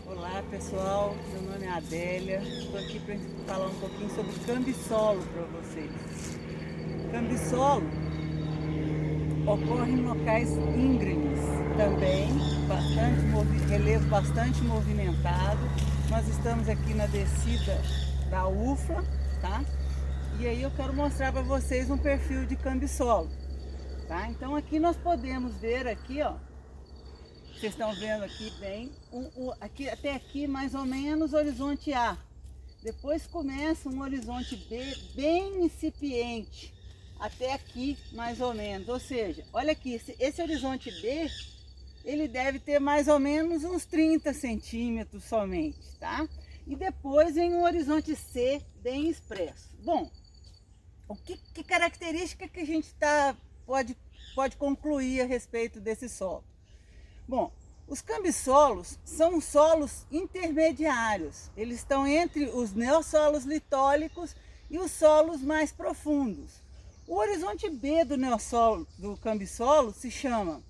Olá pessoal, meu nome é Adélia, estou aqui para falar um pouquinho sobre cambissolo para vocês. Cambissolo ocorre em locais íngremes também, relevo bastante movimentado. Nós estamos aqui na descida da UFLA, tá? E aí eu quero mostrar para vocês um perfil de cambissolo, tá? Então aqui nós podemos ver aqui, ó. Vocês estão vendo aqui bem, aqui, até aqui mais ou menos horizonte A. Depois começa um horizonte B bem incipiente, até aqui mais ou menos. Ou seja, olha aqui, esse horizonte B, ele deve ter mais ou menos uns 30 centímetros somente, tá? E depois vem um horizonte C bem expresso. Bom, que característica que a gente pode concluir a respeito desse solo? Bom, os cambissolos são solos intermediários. Eles estão entre os neossolos litólicos e os solos mais profundos. O horizonte B do cambissolo se chama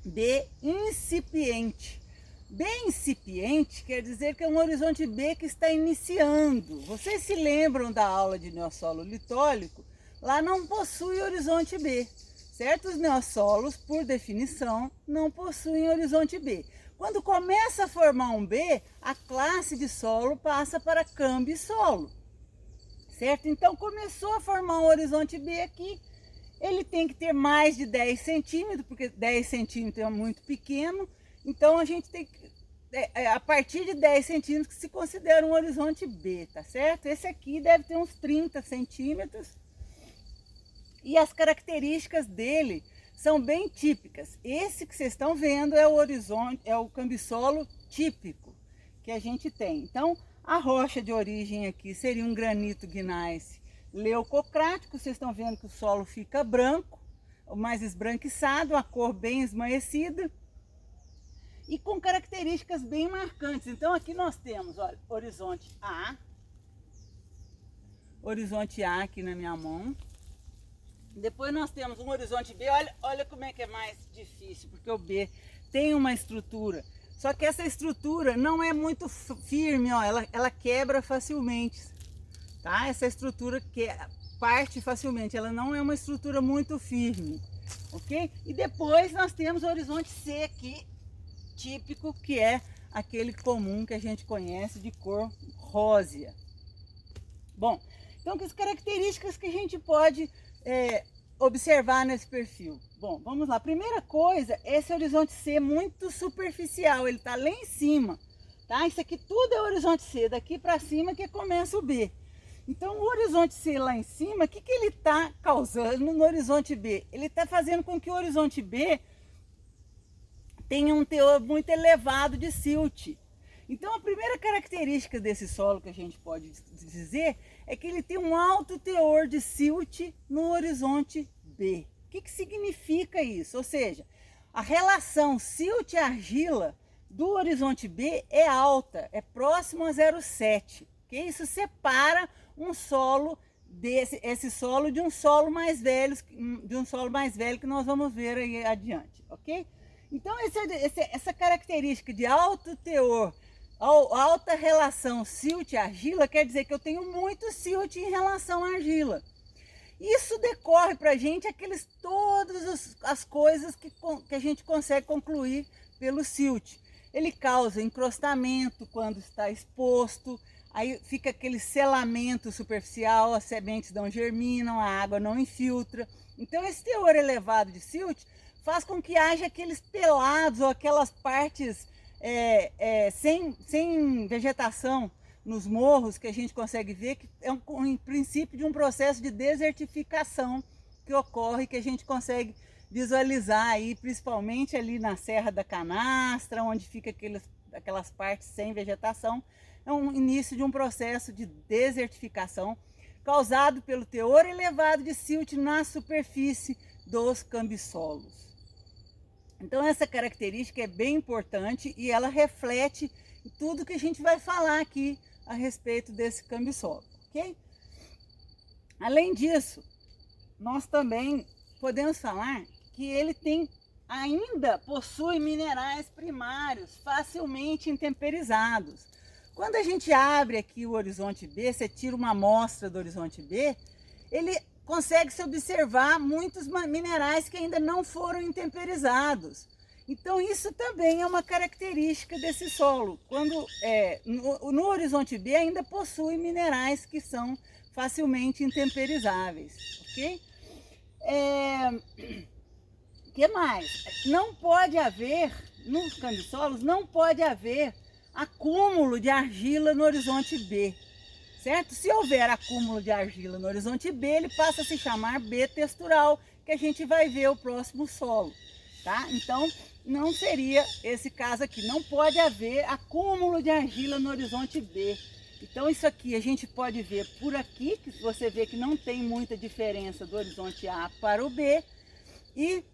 B incipiente. B incipiente quer dizer que é um horizonte B que está iniciando. Vocês se lembram da aula de neossolo litólico? Lá não possui horizonte B. Certos neossolos, por definição, não possuem horizonte B. Quando começa a formar um B, a classe de solo passa para cambissolo, certo? Então começou a formar um horizonte B aqui, ele tem que ter mais de 10 centímetros, porque 10 centímetros é muito pequeno, então a gente tem que, a partir de 10 centímetros que se considera um horizonte B, tá certo? Esse aqui deve ter uns 30 centímetros. E as características dele são bem típicas. Esse que vocês estão vendo é o horizonte, é o cambissolo típico que a gente tem. Então, a rocha de origem aqui seria um granito gneiss leucocrático. Vocês estão vendo que o solo fica branco, mais esbranquiçado, a cor bem esmaecida e com características bem marcantes. Então, aqui nós temos, olha, horizonte A aqui na minha mão. Depois nós temos um horizonte B, olha como é que é mais difícil, porque o B tem uma estrutura, só que essa estrutura não é muito firme, ó, ela quebra facilmente, tá? Essa estrutura parte facilmente, ela não é uma estrutura muito firme, ok? E depois nós temos o horizonte C aqui, típico, que é aquele comum que a gente conhece de cor rósea. Bom, então que as características que a gente pode observar nesse perfil? Bom, vamos lá. Primeira coisa, esse horizonte C muito superficial, ele está lá em cima, tá? Isso aqui tudo é horizonte C, daqui para cima que começa o B. Então, o horizonte C lá em cima, o que ele está causando no horizonte B? Ele está fazendo com que o horizonte B tenha um teor muito elevado de silt. Então, a primeira característica desse solo que a gente pode dizer é que ele tem um alto teor de silt no horizonte B. O que significa isso? Ou seja, a relação silt-argila do horizonte B é alta, é próximo a 0,7. Okay? Isso separa um solo esse solo de um solo mais velho, que nós vamos ver aí adiante, ok? Então, essa característica de alto teor, alta relação silt-argila, quer dizer que eu tenho muito silt em relação à argila. Isso decorre para a gente todas as coisas que a gente consegue concluir pelo silt. Ele causa encrostamento quando está exposto, aí fica aquele selamento superficial, as sementes não germinam, a água não infiltra. Então, esse teor elevado de silt faz com que haja aqueles pelados ou aquelas partes sem vegetação nos morros, que a gente consegue ver que é um princípio de um processo de desertificação que ocorre, que a gente consegue visualizar aí, principalmente ali na Serra da Canastra, onde fica aquelas partes sem vegetação. É um início de um processo de desertificação causado pelo teor elevado de silt na superfície dos cambissolos. Então, essa característica é bem importante e ela reflete tudo que a gente vai falar aqui a respeito desse cambissolo, ok? Além disso, nós também podemos falar que ele tem ainda possui minerais primários facilmente intemperizados. Quando a gente abre aqui o horizonte B, você tira uma amostra do horizonte B, ele consegue se observar muitos minerais que ainda não foram intemperizados. Então isso também é uma característica desse solo. Quando no horizonte B ainda possui minerais que são facilmente intemperizáveis, ok? Que mais? Não pode haver, nos cambissolos, não pode haver acúmulo de argila no horizonte B, certo? Se houver acúmulo de argila no horizonte B, ele passa a se chamar B textural, que a gente vai ver o próximo solo, tá? Então, não seria esse caso aqui, não pode haver acúmulo de argila no horizonte B. Então isso aqui a gente pode ver por aqui, que você vê que não tem muita diferença do horizonte A para o B, e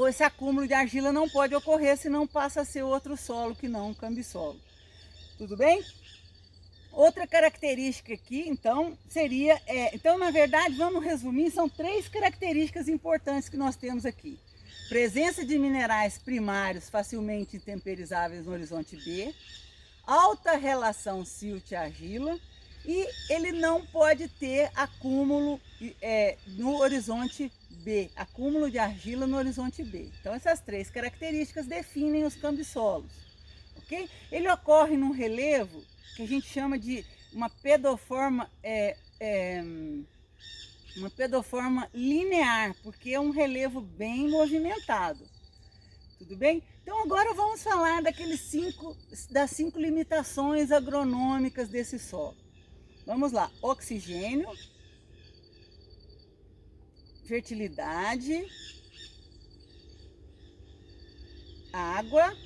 esse acúmulo de argila não pode ocorrer, senão passa a ser outro solo que não um cambissolo. Tudo bem? Outra característica aqui, então, seria... então, na verdade, vamos resumir, são 3 características importantes que nós temos aqui. Presença de minerais primários facilmente intemperizáveis no horizonte B, alta relação silt-argila, e ele não pode ter acúmulo no horizonte B, acúmulo de argila no horizonte B. Então essas 3 características definem os cambissolos, ok? Ele ocorre num relevo que a gente chama de uma pedoforma linear, porque é um relevo bem movimentado. Tudo bem? Então agora vamos falar das 5 limitações agronômicas desse solo. Vamos lá: oxigênio, fertilidade, água,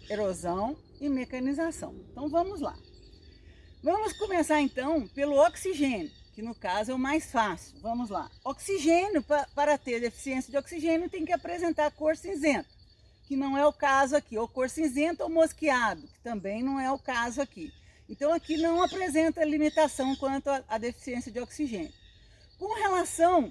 erosão e mecanização. Então vamos lá. Vamos começar então pelo oxigênio, que no caso é o mais fácil. Vamos lá. Oxigênio, para ter deficiência de oxigênio, tem que apresentar cor cinzenta, que não é o caso aqui, ou cor cinzenta ou mosqueado, que também não é o caso aqui. Então aqui não apresenta limitação quanto à deficiência de oxigênio. Com relação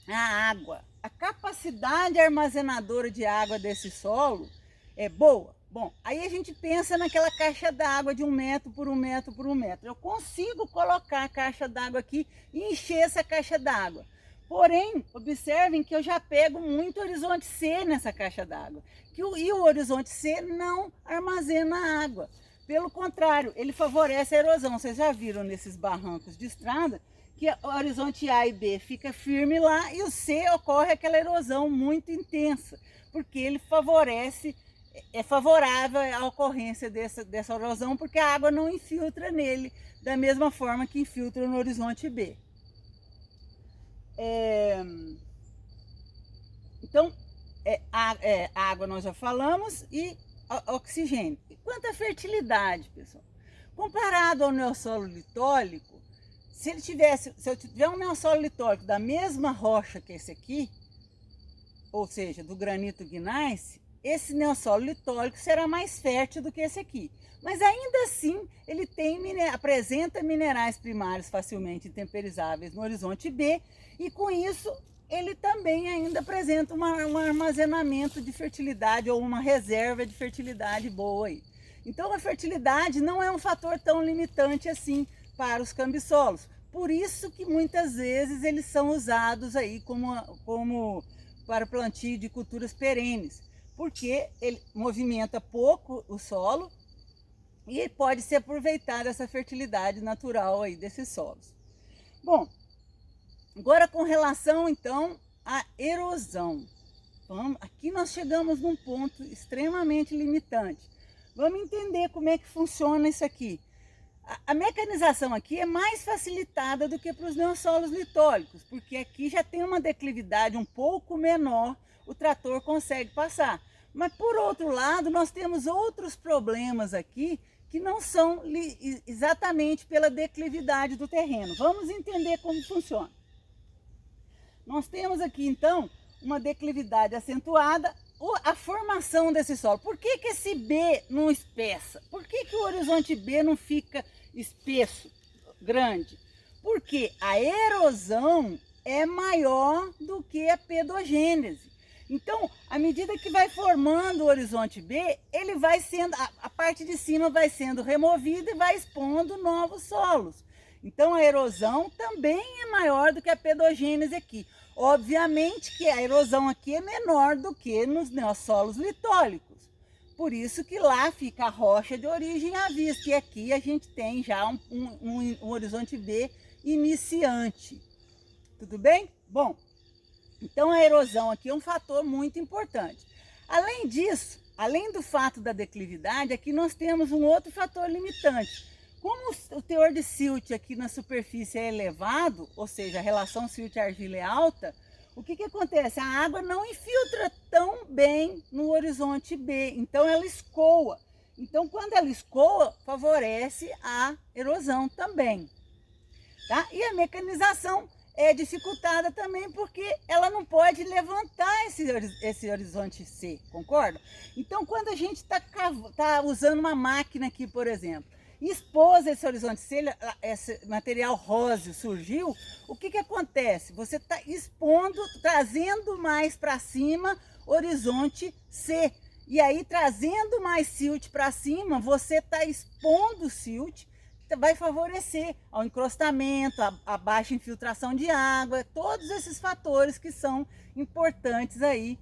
à água, a capacidade armazenadora de água desse solo é boa. Bom, aí a gente pensa naquela caixa d'água de 1 metro por 1 metro por 1 metro. Eu consigo colocar a caixa d'água aqui e encher essa caixa d'água. Porém, observem que eu já pego muito horizonte C nessa caixa d'água. E o horizonte C não armazena água. Pelo contrário, ele favorece a erosão. Vocês já viram nesses barrancos de estrada que o horizonte A e B fica firme lá e o C ocorre aquela erosão muito intensa, porque ele é favorável à ocorrência dessa erosão, porque a água não infiltra nele da mesma forma que infiltra no horizonte B. Então, a água nós já falamos e oxigênio. E quanto à fertilidade, pessoal? Comparado ao neossolo litólico, se eu tiver um neossolo litólico da mesma rocha que esse aqui, ou seja, do granito gneiss, esse neossolo litólico será mais fértil do que esse aqui. Mas ainda assim, ele apresenta minerais primários facilmente intemperizáveis no horizonte B, e com isso ele também ainda apresenta um armazenamento de fertilidade ou uma reserva de fertilidade boa aí. Então a fertilidade não é um fator tão limitante assim para os cambissolos. Por isso que muitas vezes eles são usados aí como para plantio de culturas perenes, porque ele movimenta pouco o solo e pode se aproveitar dessa fertilidade natural aí desses solos. Bom, agora com relação então à erosão. Aqui nós chegamos num ponto extremamente limitante. Vamos entender como é que funciona isso aqui. A mecanização aqui é mais facilitada do que para os neossolos litólicos, porque aqui já tem uma declividade um pouco menor, o trator consegue passar. Mas por outro lado, nós temos outros problemas aqui que não são exatamente pela declividade do terreno. Vamos entender como funciona. Nós temos aqui então uma declividade acentuada, a formação desse solo. Por que esse B não espessa? Por que o horizonte B não fica espesso, grande? Porque a erosão é maior do que a pedogênese. Então, à medida que vai formando o horizonte B, ele vai sendo, a parte de cima vai sendo removida e vai expondo novos solos. Então, a erosão também é maior do que a pedogênese aqui. Obviamente que a erosão aqui é menor do que nos solos litólicos. Por isso que lá fica a rocha de origem à vista. E aqui a gente tem já um horizonte B iniciante. Tudo bem? Bom, então a erosão aqui é um fator muito importante. Além disso, além do fato da declividade, aqui nós temos um outro fator limitante. Como o teor de silt aqui na superfície é elevado, ou seja, a relação silt-argila é alta, o que acontece? A água não infiltra tão bem no horizonte B, então ela escoa. Então, quando ela escoa, favorece a erosão também. Tá? E a mecanização é dificultada também porque ela não pode levantar esse horizonte C, concorda? Então, quando a gente tá usando uma máquina aqui, por exemplo, expôs esse horizonte C, esse material róseo surgiu, o que acontece? Você está expondo, trazendo mais para cima horizonte C. E aí, trazendo mais silt para cima, você está expondo o silt, vai favorecer ao encrostamento, a baixa infiltração de água, todos esses fatores que são importantes aí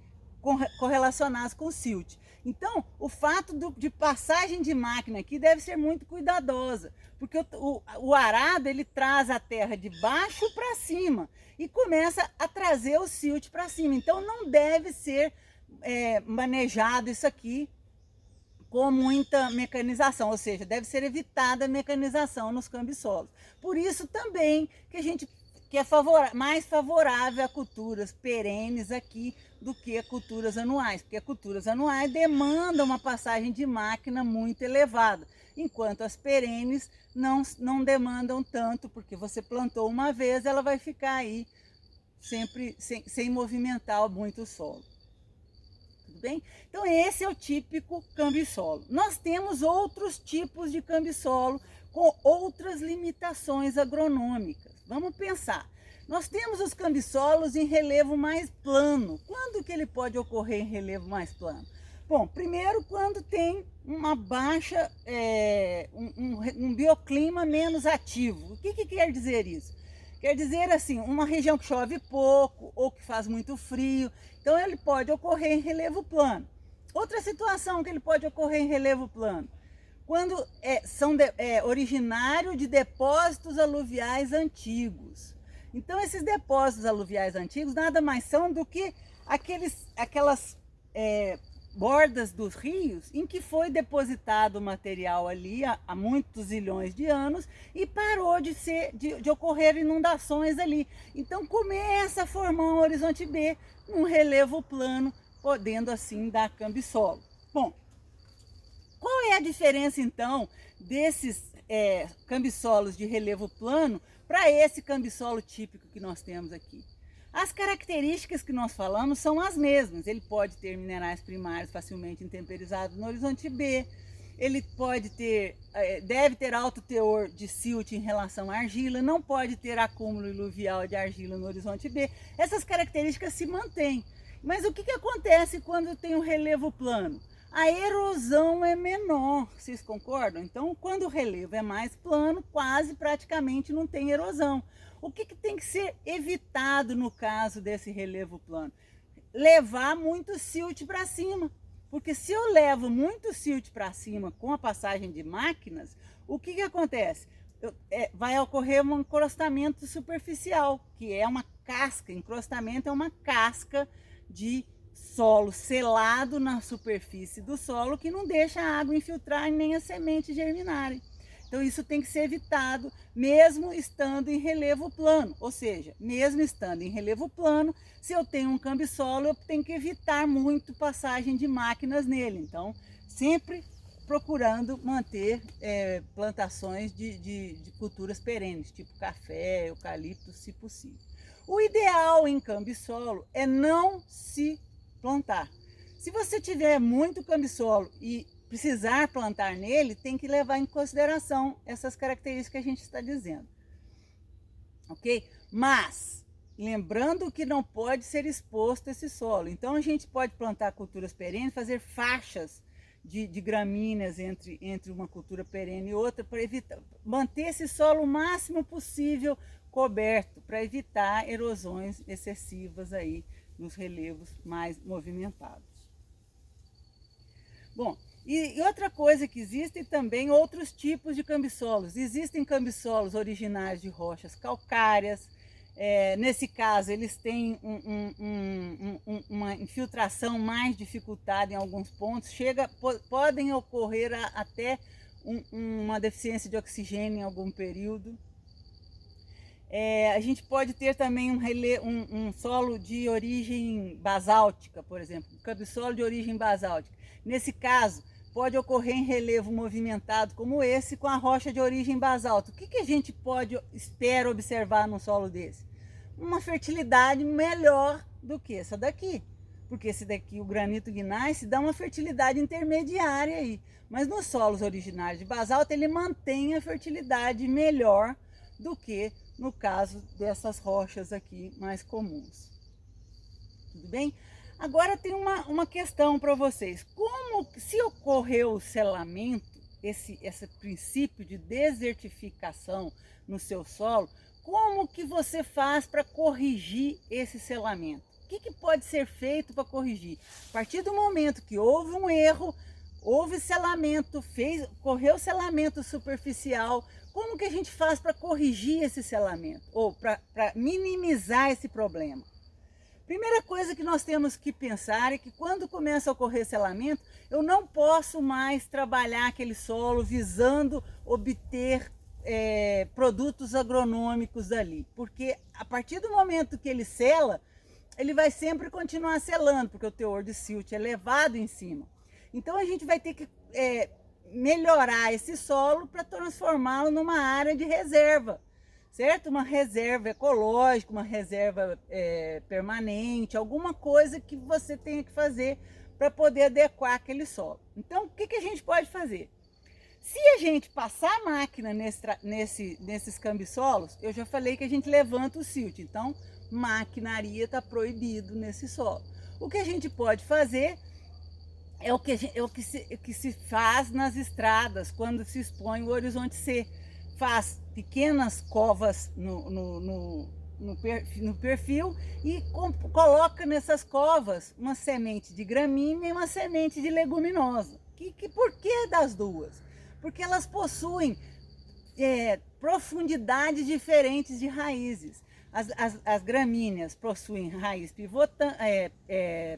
correlacionados com o silt. Então, o fato de passagem de máquina aqui deve ser muito cuidadosa, porque o arado ele traz a terra de baixo para cima e começa a trazer o silt para cima. Então, não deve ser manejado isso aqui com muita mecanização, ou seja, deve ser evitada a mecanização nos cambisolos. Por isso também que a gente que é mais favorável a culturas perenes aqui do que a culturas anuais, porque as culturas anuais demandam uma passagem de máquina muito elevada, enquanto as perenes não demandam tanto, porque você plantou uma vez, ela vai ficar aí sempre sem movimentar muito o solo. Tudo bem? Então esse é o típico cambissolo. Nós temos outros tipos de cambissolo com outras limitações agronômicas. Vamos pensar. Nós temos os cambissolos em relevo mais plano. Quando que ele pode ocorrer em relevo mais plano? Bom, primeiro quando tem uma baixa, um bioclima menos ativo. O que quer dizer isso? Quer dizer assim, uma região que chove pouco ou que faz muito frio. Então ele pode ocorrer em relevo plano. Outra situação que ele pode ocorrer em relevo plano, quando são originário de depósitos aluviais antigos. Então esses depósitos aluviais antigos nada mais são do que aquelas bordas dos rios em que foi depositado o material ali há muitos zilhões de anos e parou de ocorrer inundações ali. Então começa a formar um horizonte B, um relevo plano, podendo assim dar cambissolo. Bom, qual é a diferença então desses cambissolos de relevo plano para esse cambissolo típico que nós temos aqui? As características que nós falamos são as mesmas. Ele pode ter minerais primários facilmente intemperizados no horizonte B, ele deve ter alto teor de silt em relação à argila, não pode ter acúmulo iluvial de argila no horizonte B. Essas características se mantêm. Mas o que acontece quando tem um relevo plano? A erosão é menor, vocês concordam? Então, quando o relevo é mais plano, quase praticamente não tem erosão. O que tem que ser evitado no caso desse relevo plano? Levar muito silt para cima. Porque se eu levo muito silt para cima com a passagem de máquinas, o que acontece? Vai ocorrer um encrostamento superficial, que é uma casca. Encrostamento é uma casca de solo selado na superfície do solo que não deixa a água infiltrar nem as sementes germinarem. Então isso tem que ser evitado mesmo estando em relevo plano, ou seja, mesmo estando em relevo plano, se eu tenho um cambissolo eu tenho que evitar muito passagem de máquinas nele. Então sempre procurando manter plantações de culturas perenes, tipo café, eucalipto, se possível. O ideal em cambissolo é não se plantar. Se você tiver muito cambissolo e precisar plantar nele, tem que levar em consideração essas características que a gente está dizendo. Ok? Mas lembrando que não pode ser exposto esse solo. Então a gente pode plantar culturas perenes, fazer faixas de gramíneas entre uma cultura perene e outra, para evitar, manter esse solo o máximo possível coberto, para evitar erosões excessivas aí nos relevos mais movimentados. Bom, e outra coisa que existem também outros tipos de cambisolos. Existem cambisolos originários de rochas calcárias. Nesse caso, eles têm uma infiltração mais dificultada em alguns pontos. Podem ocorrer até uma deficiência de oxigênio em algum período. A gente pode ter também um solo de origem basáltica, por exemplo, um cambissolo de origem basáltica. Nesse caso, pode ocorrer em relevo movimentado como esse, com a rocha de origem basáltica. O que a gente espera observar num solo desse? Uma fertilidade melhor do que essa daqui. Porque esse daqui, o granito gneiss, dá uma fertilidade intermediária aí. Mas nos solos originários de basalto, ele mantém a fertilidade melhor do que no caso dessas rochas aqui mais comuns. Tudo bem? Agora tem uma questão para vocês. Se ocorreu o selamento, esse princípio de desertificação no seu solo, como que você faz para corrigir esse selamento? O que pode ser feito para corrigir? A partir do momento que houve um erro, houve selamento, ocorreu selamento superficial, como que a gente faz para corrigir esse selamento? Ou para minimizar esse problema? Primeira coisa que nós temos que pensar é que quando começa a ocorrer selamento, eu não posso mais trabalhar aquele solo visando obter produtos agronômicos dali. Porque a partir do momento que ele sela, ele vai sempre continuar selando, porque o teor de silt é elevado em cima. Então a gente vai ter que melhorar esse solo para transformá-lo numa área de reserva, certo? Uma reserva ecológica, uma reserva permanente, alguma coisa que você tenha que fazer para poder adequar aquele solo. Então, o que a gente pode fazer? Se a gente passar a máquina nesses cambisolos, eu já falei que a gente levanta o silt, então maquinaria está proibido nesse solo. O que a gente pode fazer é o que se faz nas estradas quando se expõe o horizonte C. Faz pequenas covas no perfil e coloca nessas covas uma semente de gramínea e uma semente de leguminosa. Por que das duas? Porque elas possuem profundidades diferentes de raízes. As gramíneas possuem raiz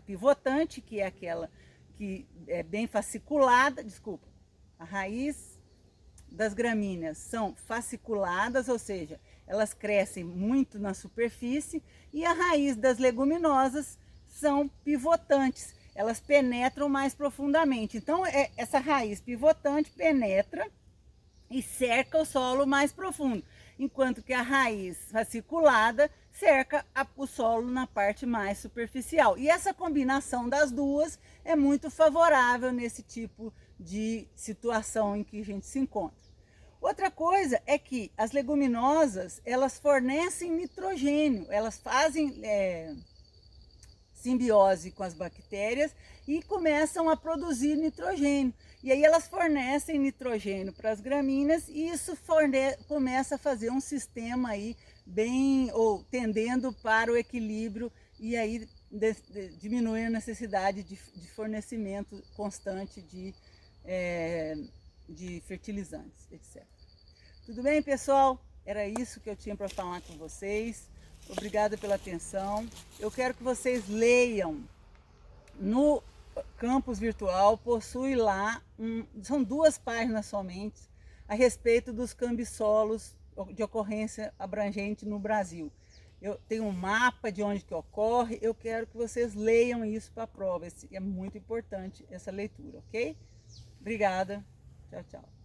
pivotante, que é aquela que é bem fasciculada, a raiz das gramíneas são fasciculadas, ou seja, elas crescem muito na superfície, e a raiz das leguminosas são pivotantes, elas penetram mais profundamente. Então, essa raiz pivotante penetra e cerca o solo mais profundo, enquanto que a raiz fasciculada cerca o solo na parte mais superficial. E essa combinação das duas é muito favorável nesse tipo de situação em que a gente se encontra. Outra coisa é que as leguminosas, elas fornecem nitrogênio, elas fazem simbiose com as bactérias e começam a produzir nitrogênio. E aí elas fornecem nitrogênio para as gramíneas e isso começa a fazer um sistema aí ou tendendo para o equilíbrio, e aí diminui a necessidade de fornecimento constante de fertilizantes, etc. Tudo bem, pessoal? Era isso que eu tinha para falar com vocês. Obrigada pela atenção. Eu quero que vocês leiam no campus virtual, possui lá, são 2 páginas somente, a respeito dos cambisolos de ocorrência abrangente no Brasil. Eu tenho um mapa de onde que ocorre, eu quero que vocês leiam isso para a prova. É muito importante essa leitura, ok? Obrigada. Tchau, tchau.